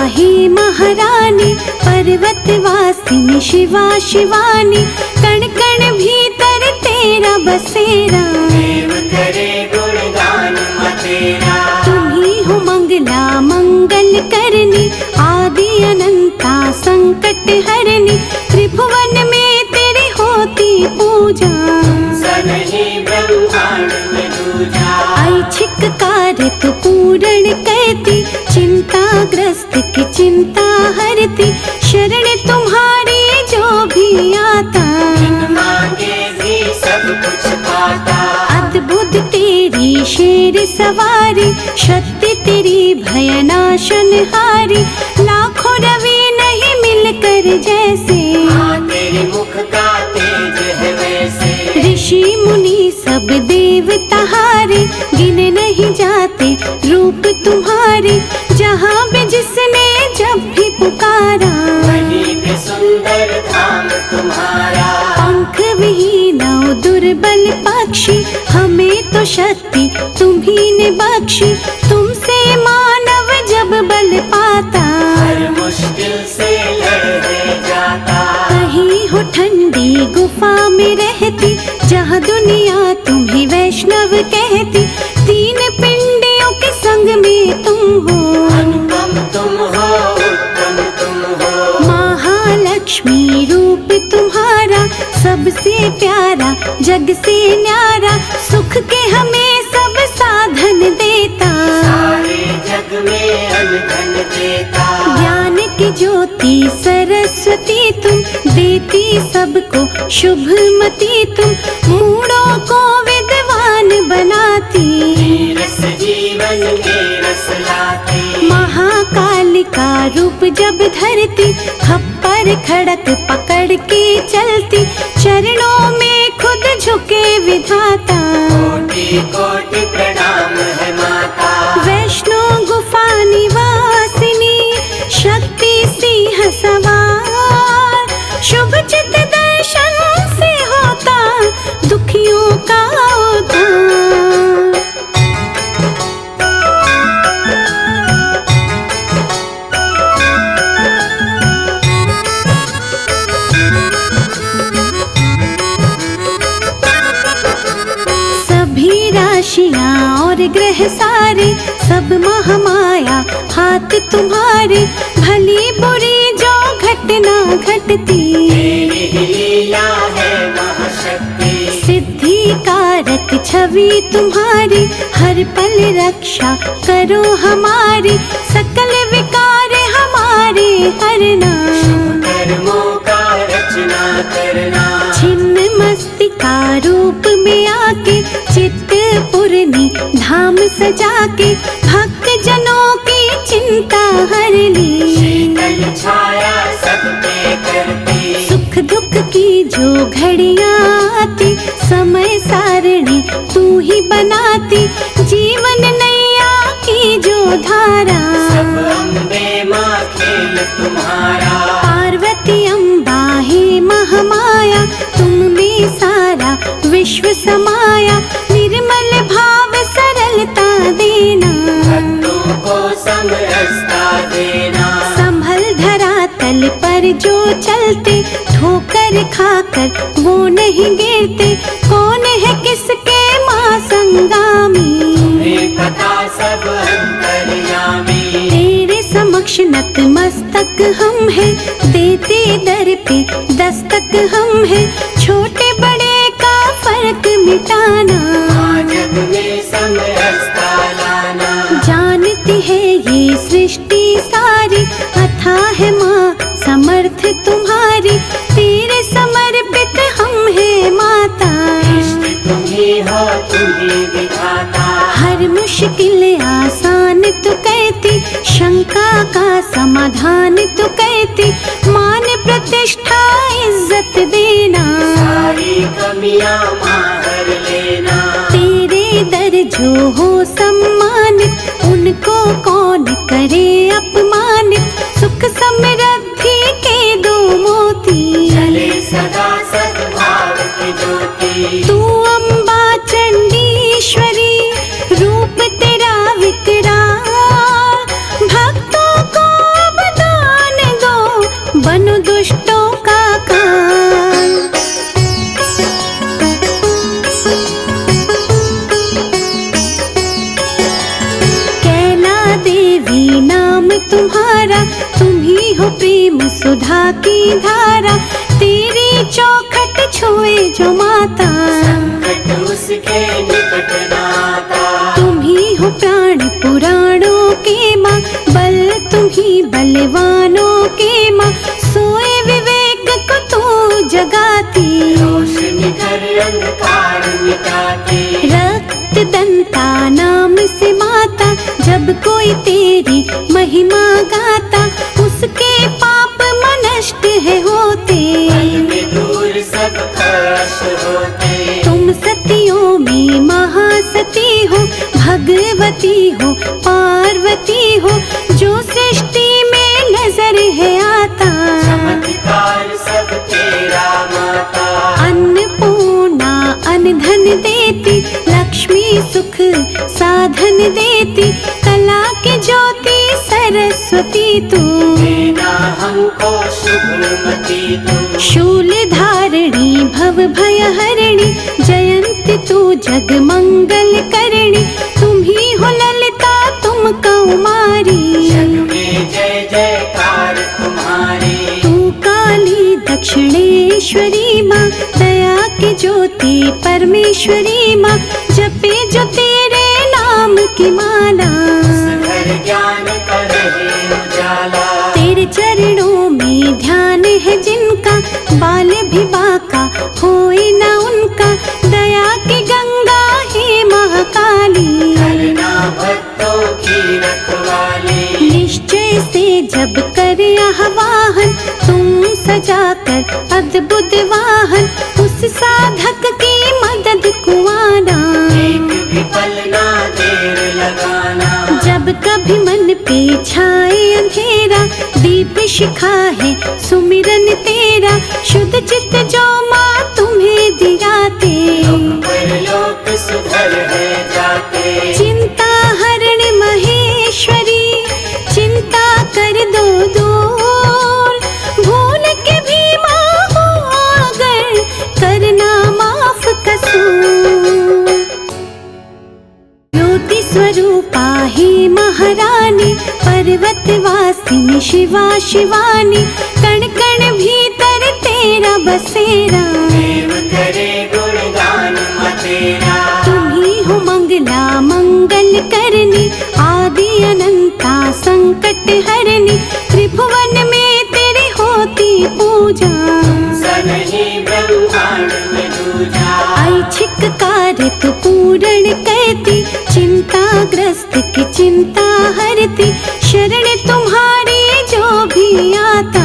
हे महारानी, पर्वतवासिनी शिवा शिवानी, कण कण भीतर तेरा बसेरा। देव करे गुणगान तेरा, तुम्ही हो मंगला मंगल करनी, आदि अनंता संकट हरनी, त्रिभुवन में तेरी होती पूजा। सनहि ब्रह्मांड में दूजा, ऐच्छिक कार्य तू पूर्ण करती, चिंताग्रस्त की चिंता हरती, शरण तुम्हारी जो भी आता। मांगे भी सब कुछ पाता, अद्भुत तेरी शेर सवारी, शक्ति तेरी भयनाशन हारी, लाखों रवि नहीं मिलकर जैसे। हाँ तेरे मुख का तेज है वैसे, ऋषि मुनि सब देवता हारे, गिने नहीं जाते रूप तुम्हारे, जहाँ भी जिसने जब भी पुकारा। वहीं पे सुंदर धाम तुम्हारा। पंख विहीन दुर्बल पक्षी, हमें तो शक्ति तुम्ही ने बख्शी, तुमसे मानव जब बल पाता। हर मुश्किल से लड़ जाता, कहीं हो ठंडी गुफा में रहती, जहाँ दुनिया तुम्हें वैष्णव कहती, तीन पिंडियों के संग में तुम हो। अनुपम तुम हो, उत्तम तुम हो, महालक्ष्मी रूप तुम्हारा, सबसे प्यारा जग से न्यारा, सुख के हमें सब साधन देता। सारे जग में अनधन देता, ज्ञान की ज्योति सरस्वती तुम, देती सबको शुभमती तुम, मूढ़ों को विद्वान बनाती। रस जीवन में रस लाती, महाकाल का रूप जब धरती, खप्पर खड़क पकड़ के चलती, चरणों में खुद झुके विधाता। कोटि कोटि प्रणाम है माता, वैष्णो गुफा निवासिनी, शक्ति सिंह सवार, शुभ चित दर्शन से होता दुखियों का उद्धार। सभी राशियां और ग्रह सारे, सब महामाया हाथ तुम्हारे, भली बुरी जो घटना घटती। तेरी ही लीला है महाशक्ति, सिद्धि कारक छवि तुम्हारी, हर पल रक्षा करो हमारी, सकल विकार हमारे हरना। कर्मों का रचना करना, छिन्न मस्तिका रूप में आके, चित्त पूर्णी धाम सजा के, भक्त जनों की चिंता हर ली। शीतल छाया सब पे करती, सुख दुख की जो घड़ियां आती, समय सारणी तू ही बनाती, जीवन नैया की जो धारा। सब अम्बे माँ खेल तुम्हारा, पार्वती अम्बा हे महामाया, तुम में सारा विश्व समाया, निर्मल भाव सरलता देना। भक्तों को समरसता देना, संभल धरातल पर जो चलते, ठोकर खाकर वो नहीं गिरते, कौन है किसके माँ संगामी। तुम्हें पता सब अंतर्यामी, तेरे समक्ष नतमस्तक हम हैं, देते दर पे दस्तक हम हैं, छोटे बड़े का फर्क मिटाना। जग में समरसता लाना, जानती है ये सृष्टि सारी, अथाह है माँ समर्थ तुम्हारी, तेरे समर्पित हम हैं माता। इष्ट तुम्ही हो तुम्ही विधाता, हर मुश्किल आसान तू कहती, शंका का समाधान तू कहती, मान प्रतिष्ठा इज्जत देना। सारी कमियां मार लेना, तेरे दर जो हो सम्मानित, उनको कौन करे अपमानित, सुख समृद्धि के दो मोती। चले सदा सद्भाव की ज्योति, तू अम्बा चंडीश्वरी, रूप तेरा विकराल, भक्तों को अब तुम्हारा, तुम ही हो प्रेम सुधा की धारा। तेरी चौखट छुए जो माता, संकट उसके निकट नाता। तुम ही हो प्राण पुराणों के माँ, बल तुम ही बलवानों के माँ। सोए विवेक को तू जगाती, रोशनी कर अंधकार मिटाती। रक्त दंता नाम से माता, जब कोई तेरी महिमा गाता, उसके पाप नष्ट है होते। मन में दूर सब कष्ट होते। तुम सतियों में महासती हो, भगवती हो पार्वती हो, जो सृष्टि में नजर है आता। चमत्कार सब तेरा माता। अन्नपूर्णा अन्न धन देती, लक्ष्मी सुख साधन देती, कला की ज्योति सरस्वती तू। देना हमको शुभमति तू। शूल धारिणी भव भय हरिणी, जयंती तू जग मंगल करणी। तुम ही हो ललिता तुम कौमारी, जग में जय जयकार तुम्हारी। तू काली दक्षिणेश्वरी माँ, दया की ज्योति परमेश्वरी माँ। जपे जो तेरे नाम की माला, घर ज्ञान का रहे उजाला। तेरे चरणों में ध्यान है जिनका, बाल भी बाका होए ना उनका। दया की गंगा है महाकाली, करना भक्तों की रखवाली। निश्चय से जब करे आह्वान, तुम सजाकर अद्भुत वाहन। उस साधक की मदद को आना, एक भी पल ना देर लगाना। जब कभी मन पे छाए अंधेरा, दीप शिखा है सुमिरन तेरा। शुद्ध चित्त जो माँ तुम्हें दियाते, परलोक सुधर है जाते। चिंता हरण महेश्वरी, चिंता कर दो दूर। भूल के भी माँ हो अगर, करना माफ कसूर। ज्योति स्वरूपा ही महारानी, पर्वत वासिनी शिवा शिवानी। कण कण भीतर तेरा बसेरा, देव करे गुणगान माँ तेरा। तुम ही हो मंगला मंगल करनी, आदि अनंता संकट हरनी। त्रिभुवन में तेरी होती पूजा, सनही ब्रह्मांड में दूजा। ऐच्छिक कार्य तू पूर्ण करती, चिंताग्रस्त की चिंता हरती। शरण तुम्हारी जो भी आता,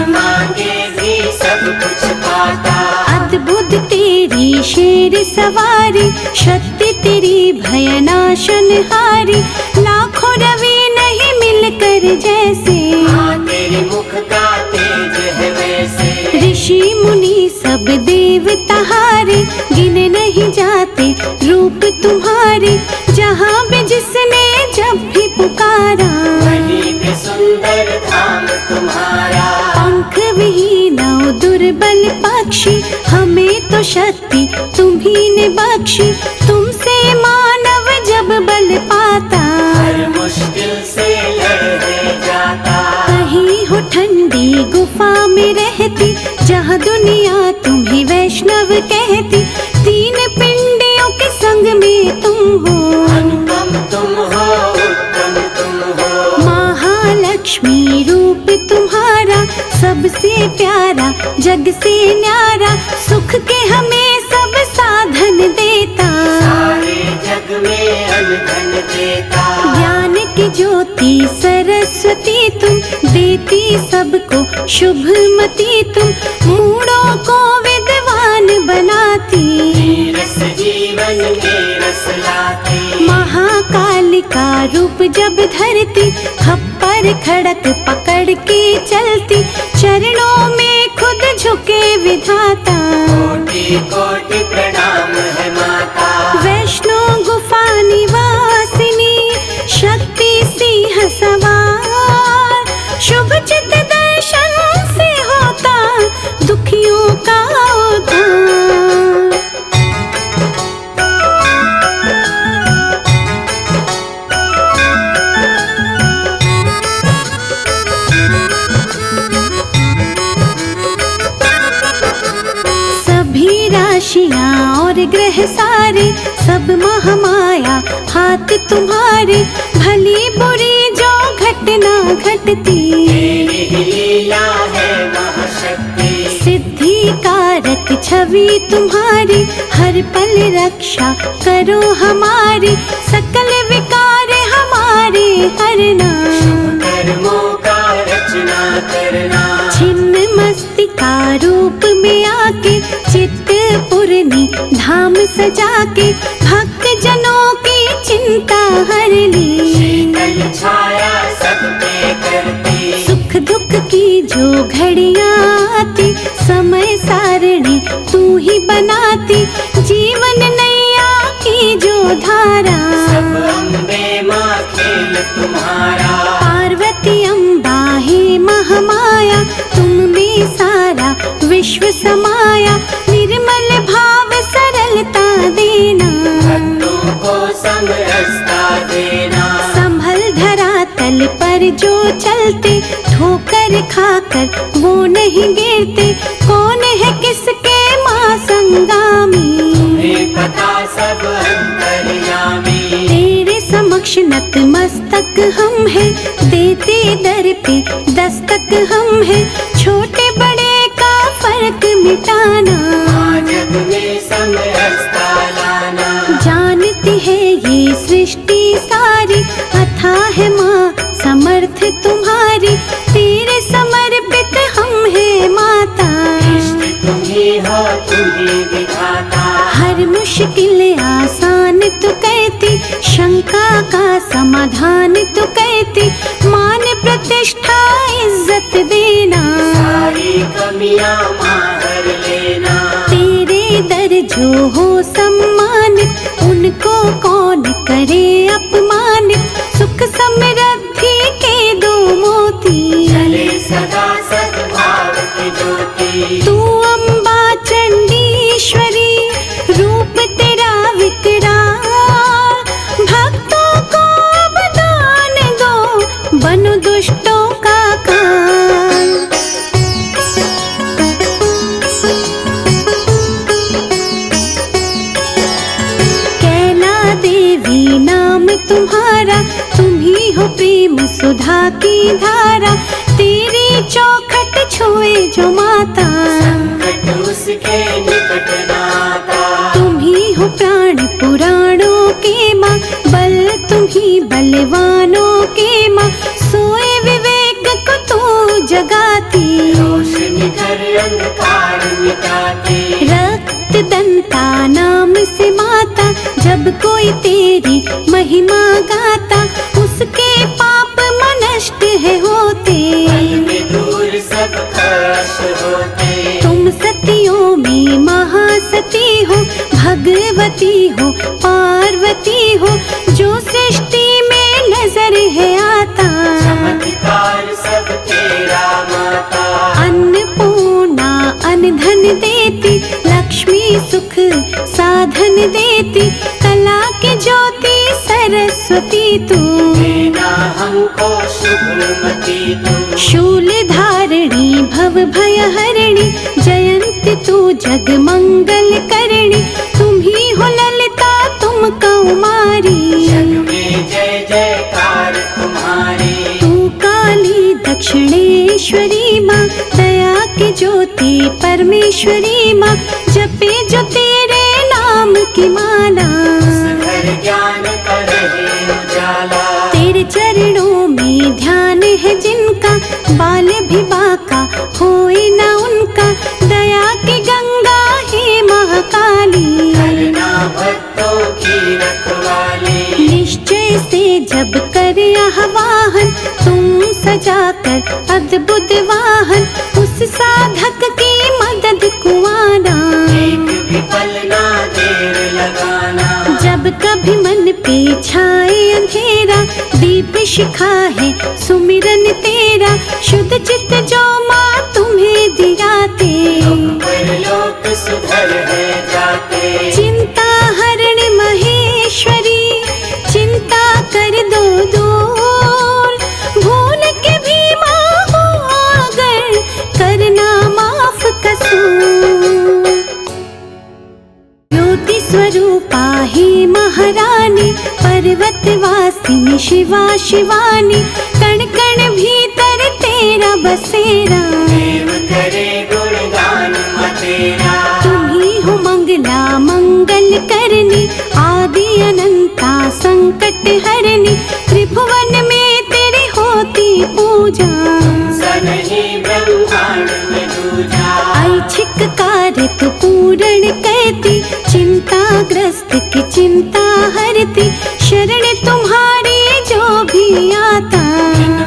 मांगे भी सब कुछ पाता। अद्भुत तेरी शेर सवारी, शक्ति तेरी भयनाशन हारी। लाखों रवि नहीं मिलकर जैसे, हाँ तेरे मुख का तेज है वैसे। ऋषि मुनि सब देवता हारे, गिने नहीं जाते रूप तुम्हारे। जहाँ भी जिसने जब भी पुकारा, वहीं पे सुंदर धाम तुम्हारा। पंख विहीन दुर्बल पक्षी, हमें तो शक्ति तुम्ही ने बख्शी। तुमसे मानव जब बल पाता, हर मुश्किल से लड़ जाता। कहीं हो ठंडी गुफा में रहती, जहाँ दुनिया तुम्हें वैष्णव कहती। तीन पिंडियों के संग में तुम हो, अनुपम तुम हो उत्तम तुम हो। महालक्ष्मी रूप तुम्हारा, सबसे प्यारा जग से न्यारा। सुख के हमें सब साधन देता, सारे जग में अनधन देता। ज्ञान की ज्योति सरस्वती तुम, देती सबको शुभमति तुम। मूढ़ों को विद्वान बनाती, रस जीवन में रस लाती। महाकाल का रूप जब धरती, खप्पर खड़क पकड़ के चलती। चरणों में खुद झुके विधाता, कोटि कोटि प्रणाम है माता। वैष्णो गुफा निवासिनी, शक्ति सिंह सवार। शुभ चित दर्शन से होता दुखियों का उद्धार। सभी राशियां और ग्रह सारे, सब महामाया हाथ तुम्हारे। भली बुरी जो घटना घटती, तेरी ही लीला है महाशक्ति। सिद्धि कारक छवि तुम्हारी, हर पल रक्षा करो हमारी। सकल विकार हमारे हरना, कर्मों का रचना करना। छिन्न मस्तिका रूप में आके, चित्त पूर्णी धाम सजा के। भक्त जनों की चिंता हर ली, शीतल छाया सब पे करती। सुख दुख की जो घड़ियां आती, समय सारणी तू ही बनाती। जीवन नैया की जो धारा, सब अम्बे माँ खेल तुम्हारा। पार्वती अम्बा है महामाया, तुम में सारा विश्व समाया। निर्मल भाव सरलता देना, भक्तों को समरसता देना। संभल धरातल पर जो चलते, ठोकर खाकर वो नहीं गिरते। कौन है किसके माँ संगामी, तुम्हें पता सब अंतर्यामी। तेरे समक्ष नतमस्तक हम हैं, देते दर पे दस्तक हम हैं। छोटे बड़े का फर्क मिटाना, जग में समरसता लाना। जानती है ये सृष्टि सारी, अथाह है माँ समर्थ तुम्हारी। तेरे समर्पित हम हैं माता, इष्ट तुम ही हो तुम ही विधाता। हर मुश्किल आसान तू कहती, शंका का समाधान तू कहती। मान प्रतिष्ठा इज्जत देना, सारी कमियां मार लेना। तेरे दर जो हो सम्मानित, उनको कौन करे अपमानित। सुख समृद्धि के दो मोती, चले सदा सद्भाव की ज्योति। तू अम्बा चंडीश्वरी, रूप तेरा विकराल। भक्तों को वरदान दो, बनो दुष्टों का काल। कैला देवी नाम तुम्हारा, तुम ही हो प्रेम सुधा की धारा। तेरी चौखट छुए जो माता, संकट उसके निकट नाता। तुम ही हो प्राण पुराणों के माँ, बल तुम ही बलवानों के माँ। सोए विवेक को तू जगाती, रोशनी कर अंधकार मिटाती। रक्त दंता नाम से माता, जब कोई तेरी महिमा गाता। उसके पाप नष्ट है होते, मन में दूर सब कष्ट होते। तुम सतियों में महासती हो, भगवती हो पार्वती हो। जो सृष्टि में नजर है आता, चमत्कार सब तेरा माता। अन्नपूर्णा अन्न धन देती, लक्ष्मी सुख साधन देती। कला की ज्योति सरस्वती तू, देना हमको शुभमति तू। शूल धारिणी भव भय हरिणी, जयंती तू जग मंगल करणी। तुम ही हो ललिता तुम कौमारी, जग में जय जयकार तुम्हारी। तू काली दक्षिणेश्वरी माँ, दया की ज्योति परमेश्वरी माँ। जपे जो तेरे नाम की माला, घर ज्ञान का रहे उजाला। तेरे चरणों में ध्यान है जिनका, बाल भी बाका होए न उनका। दया की गंगा है महाकाली, करना भक्तों की रखवाली। निश्चय से जब करे आह्वान, तुम सजाकर अद्भुत वाहन। उस साधक की मदद को आना, एक भी पल ना देर लगाना। जब कभी मन पे छाए अंधेरा, दीप शिखा है सुमिरन तेरा। शुद्ध चित्त जो माँ तुम्हें दियाते, परलोक सुधर है जाते। चिंता हरण महेश्वरी, चिंता कर दो दूर। भूल के भी माँ हो हे महारानी, पर्वतवासिनी शिवा शिवानी, कण कण भीतर तेरा बसेरा। देव करे गुणगान तेरा, तुम्ही हो मंगला मंगल करनी, आदि अनंता संकट हरनी, त्रिभुवन में तेरी होती पूजा। सनहि ब्रह्मांड में दूजा, ऐच्छिक कार्य तू पूर्ण करती, चिंताग्रस्त की चिंता हरती, शरण तुम्हारी जो भी आता।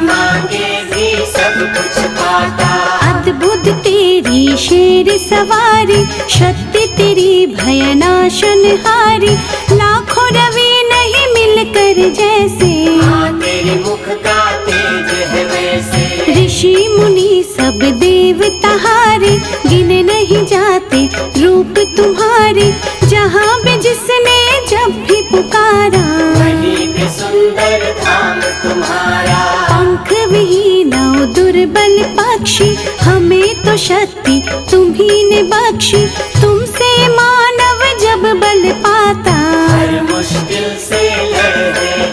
मांगे भी सब कुछ पाता, अद्भुत तेरी शेर सवारी, शक्ति तेरी भयनाशनहारी, लाखों रवि नहीं मिलकर जैसे। हाँ तेरे मुख का तेज है वैसे, ऋषि मुनि सब देवता हारे, गिने नहीं जाते रूप तुम्हारे, जहाँ भी जिसने जब भी पुकारा। वहीं पे सुंदर धाम तुम्हारा, पंख विहीन और दुर्बल पक्षी, हमें तो शक्ति तुम्ही ने बख्शी, तुमसे मानव जब बल पाता। हर मुश्किल से लड़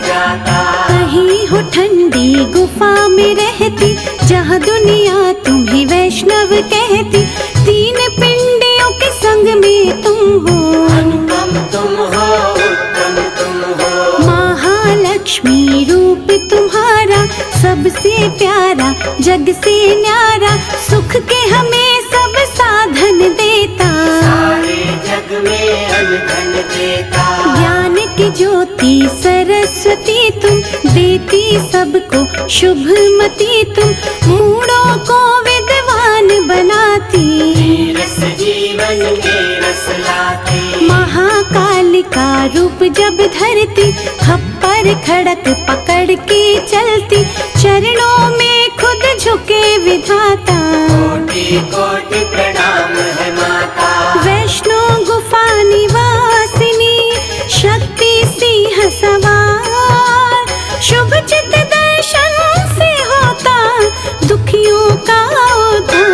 जाता, कहीं हो ठंडी गुफा में रहती, जहाँ दुनिया तुम्हें वैष्णव कहती, तीन पिंडियों के संग में तुम हो। अनुपम तुम हो, उत्तम तुम हो, महालक्ष्मी रूप तुम्हारा, सबसे प्यारा जग से न्यारा, सुख के हमें सब साधन देता। सारे जग में अनधन देता, ज्ञान की ज्योति सरस्वती तुम, देती सबको शुभमती तुम, मूढ़ों को विद्वान बनाती। रस जीवन में रस लाती, महाकाल का रूप जब धरती, खप्पर खड़क पकड़ के चलती, चरणों में खुद झुके विधाता। कोटि कोटि प्रणाम है माता, वैष्णो गुफा निवासिनी, शक्ति सिंह सवार, शुभ चित दर्शन से होता दुखियों का उद्धार।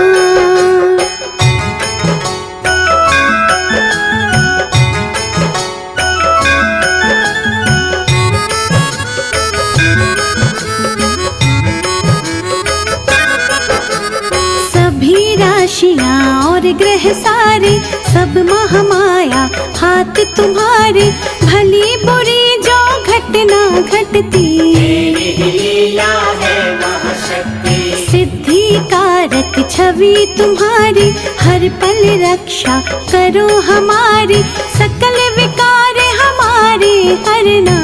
सभी राशियां और ग्रह सारे, सब महामाया हाथ तुम्हारे, भली बुरी जो घटना घटती। तेरी ही लीला है महाशक्ति, सिद्धि कारक छवि तुम्हारी, हर पल रक्षा करो हमारी, सकल विकार हमारे हरना।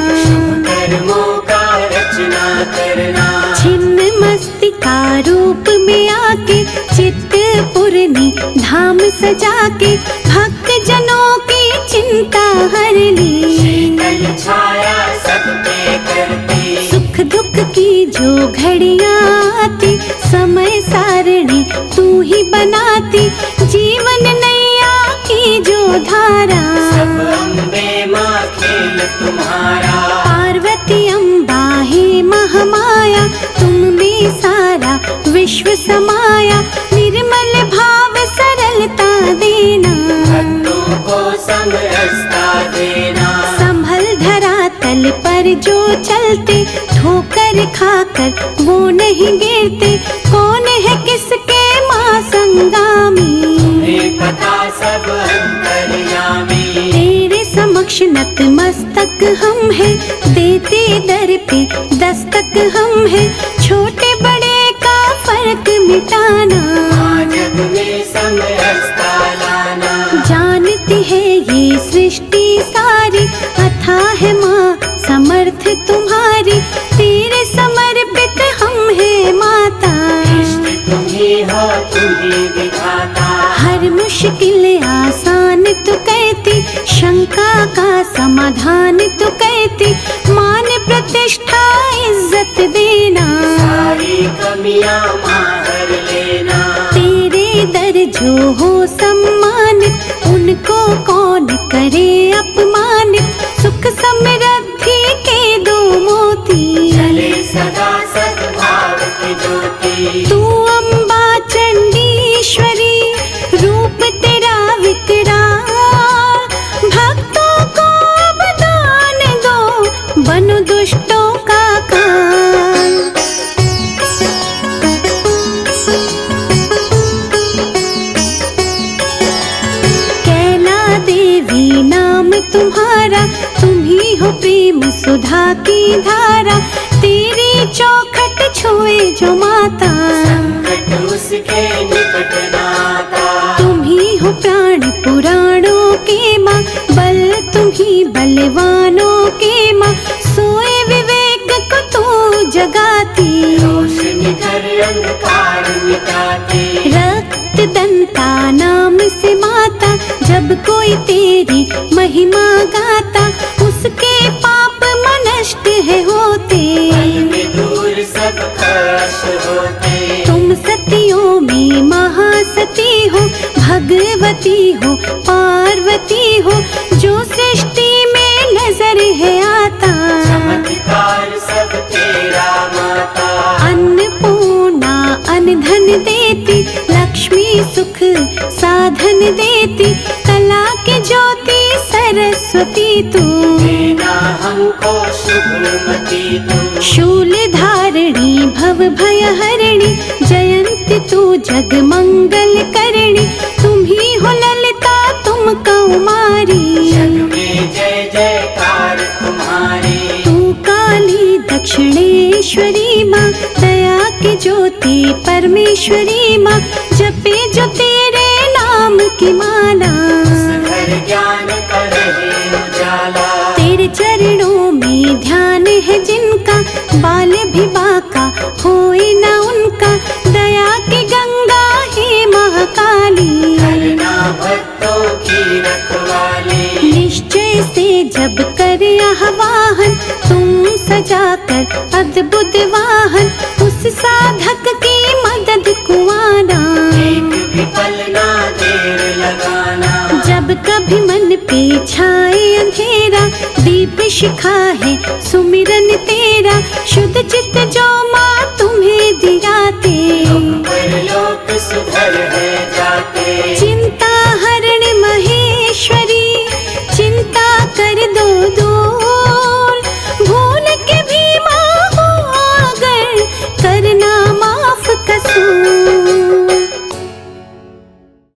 कर्मों का रचना करना, छिन्न मस्तिका रूप में आके, चित्त पूर्णी धाम सजा के, भक्त जनों की चिंता हर ली। शीतल छाया सब पे करती, सुख दुख की जो घड़ियां आती, समय सारणी तू ही बनाती, जीवन नैया की जो धारा। सब अम्बे माँ खेल तुम्हारा, पार्वती अम्बा हे महामाया, तुम में सारा विश्व समाया, निर्मल भाव सरलता देना। भक्तों को समरसता देना, संभल धरातल पर जो चलते, ठोकर खाकर वो नहीं गिरते, कौन है किसके माँ संगामी। तुम्हें पता सब अंतर्यामी, तेरे समक्ष नतमस्तक हम हैं, देते दर पे दस्तक हम हैं, छोटे बड़े का फर्क मिटाना। जग में समरसता लाना, जानती है ये सृष्टि सारी, अथाह है माँ समर्थ तुम्हारी, तेरे समर्पित हम हैं माता। इष्ट तुम ही हो, तुम ही विधाता, हर मुश्किल आसान तू कहती, शंका का समाधान तू कहती, मान प्रतिष्ठा इज्जत देना। सारी कमियां मार लेना, तेरे दर जो हो सम्मानित, उनको कौन करे अपमानित, सुख समृद्धि के दो मोती। चले सदा सद्भाव की ज्योति, तू अम्बा चंडीश्वरी, रूप तेरा विकराल, भक्तों को अब तुम्हारा, तुम ही हो प्रेम सुधा की धारा। तेरी चौखट छुए जो माता, संकट उसके निकट नाता। तुम ही हो प्राण पुराणों के माँ, बल तुम ही बलवानों के माँ। सोए विवेक को तू जगाती, रोशनी कर अंधकार मिटाती। रक्त दंता नाम से माता, जब कोई तेरी महिमा गाता, उसके पाप नष्ट है होते। मन में दूर सब कष्ट होते। तुम सतियों में महासती हो, भगवती हो, पार्वती हो, जो सृष्टि में नजर है आता। चमत्कार सब तेरा माता। अन्नपूर्णा अन्न धन देती, लक्ष्मी सुख साधन देती, कला की ज्योति सरस्वती तू। देना हमको शुभमती तू। शूल धारिणी भव भय हरिणी, जयंती तू जग मंगल करणी। तुम ही हो ललिता तुम कौमारी, जग में जय जयकार तुम्हारी। तू काली दक्षिणेश्वरी माँ, दया की ज्योति परमेश्वरी माँ। जपे जो तेरे नाम की माला, घर ज्ञान का रहे उजाला। तेरे चरणों में ध्यान है जिनका, बाल भी बाका होए न उनका। दया की गंगा है महाकाली, करना भक्तों की रखवाली। निश्चय से जब करे आह्वान, तुम सजाकर अद्भुत वाहन। उस साधक की मदद को आना, एक भी पल ना देर लगाना। जब कभी मन पे छाए अंधेरा, दीप शिखा है सुमिरन तेरा। शुद्ध चित्त जो माँ